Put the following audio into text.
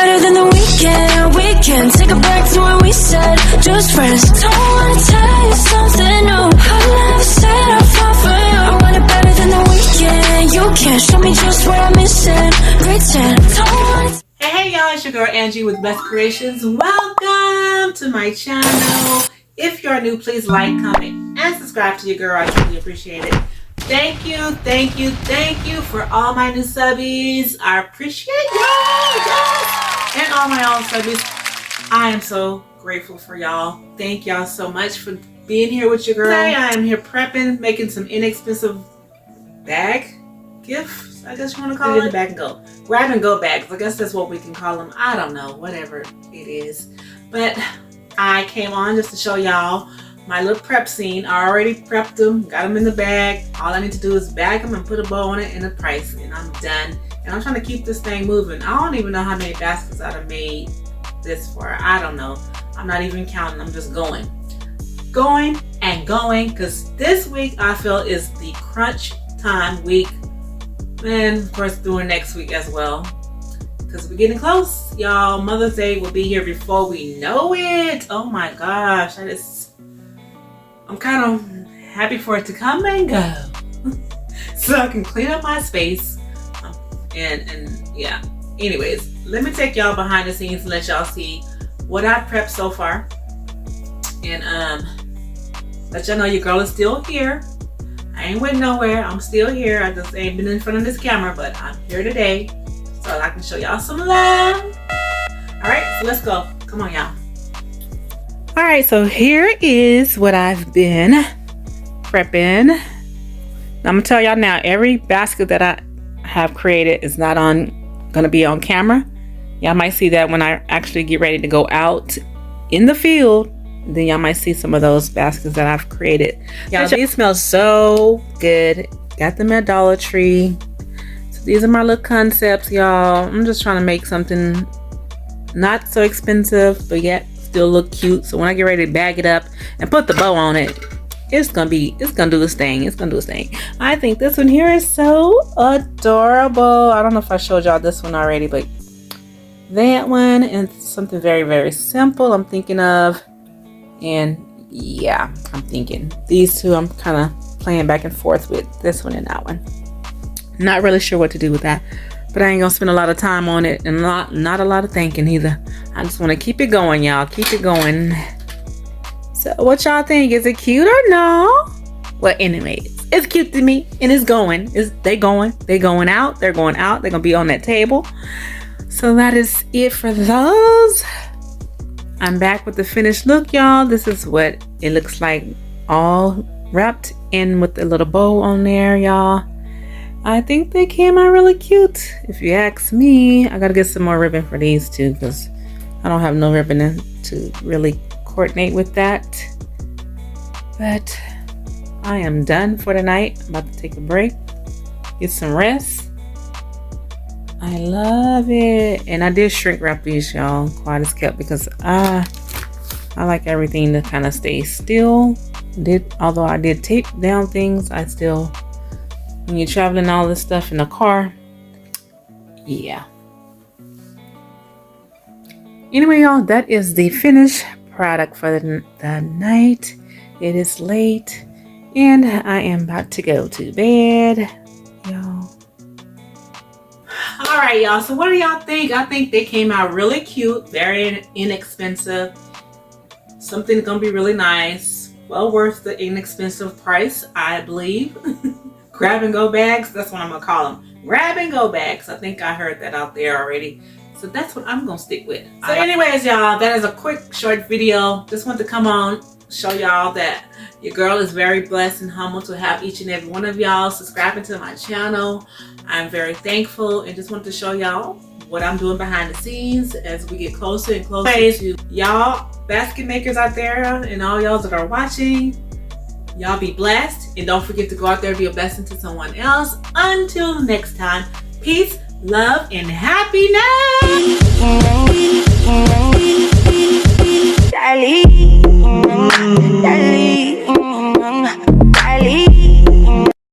better than the weekend. We can take a back to what we said. Just friends. Don't wanna tell you something new. I never said I'll fall for you. I want it better than the weekend. You can show me just what I'm missing. Pretend. Don't wanna. Hey y'all, it's your girl Angie with Blessed Creations. Welcome to my channel. If you're new, please like, comment, and subscribe to your girl. I truly appreciate it. Thank you, thank you, thank you for all my new subbies. I appreciate y'all, yes. And all my old subbies. I am so grateful for y'all. Thank y'all so much for being here with your girl. Today I am here prepping, making some inexpensive bag gifts, I guess you want to call it. Bag and go. Grab and go bags. I guess that's what we can call them. I don't know, whatever it is. But I came on just to show y'all my little prep scene. I already prepped them, got them in the bag. All I need to do is bag them and put a bow on it and a price, and I'm done. And I'm trying to keep this thing moving. I don't even know how many baskets I've made this for. I don't know. I'm not even counting. I'm just going and going, because this week I feel is the crunch time week. And of course doing next week as well, because we're getting close, y'all. Mother's Day will be here before we know it. Oh my gosh, I'm kind of happy for it to come and go so I can clean up my space. And yeah, anyways, let me take y'all behind the scenes and let y'all see what I've prepped so far, and let y'all know your girl is still here. I ain't went nowhere. I'm still here. I just ain't been in front of this camera, but I'm here today so I can show y'all some love. All right, so let's go. Come on, y'all. All right, so here is what I've been prepping. Now, I'm gonna tell y'all now, every basket that I have created is not gonna be on camera. Y'all might see that when I actually get ready to go out in the field. Then y'all might see some of those baskets that I've created. Y'all, these smell so good. Got them at Dollar Tree. So these are my little concepts, y'all. I'm just trying to make something not so expensive, but yet still look cute. So when I get ready to bag it up and put the bow on it, it's gonna do this thing. It's gonna do its thing. I think this one here is so adorable. I don't know if I showed y'all this one already, but that one, and something very, very simple I'm thinking of. And yeah, I'm thinking these two I'm kind of playing back and forth with, this one and that one. Not really sure what to do with that, but I ain't gonna spend a lot of time on it, and not a lot of thinking either. I just want to keep it going, y'all. Keep it going. So what y'all think? Is it cute or no? Well, anyways, it's cute to me, and it's going. They going out. They're going out. They're gonna be on that table. So that is it for those. I'm back with the finished look, y'all. This is what it looks like, all wrapped in with a little bow on there, y'all. I think they came out really cute. If you ask me, I gotta get some more ribbon for these two, because I don't have no ribbon to really coordinate with that. But I am done for the night. I'm about to take a break, get some rest. I love it. And I did shrink wrap these, y'all, quite as kept, because I like everything to kind of stay still. Although I did tape down things, I still, when you're traveling all this stuff in the car, yeah. Anyway, y'all, that is the finished product for the night. It is late and I am about to go to bed, y'all. All right, y'all, so what do y'all think? I think they came out really cute, very inexpensive. Something gonna be really nice, well worth the inexpensive price, I believe. Grab and go bags, that's what I'm gonna call them. Grab and go bags. I think I heard that out there already. So that's what I'm gonna stick with. So anyways, y'all, that is a quick short video. Just want to come on, show y'all that your girl is very blessed and humble to have each and every one of y'all subscribing to my channel. I'm very thankful, and just want to show y'all what I'm doing behind the scenes as we get closer and closer to y'all basket makers out there, and all y'all that are watching. Y'all be blessed, and don't forget to go out there and be a blessing to someone else. Until next time, peace, love, and happiness. Dale.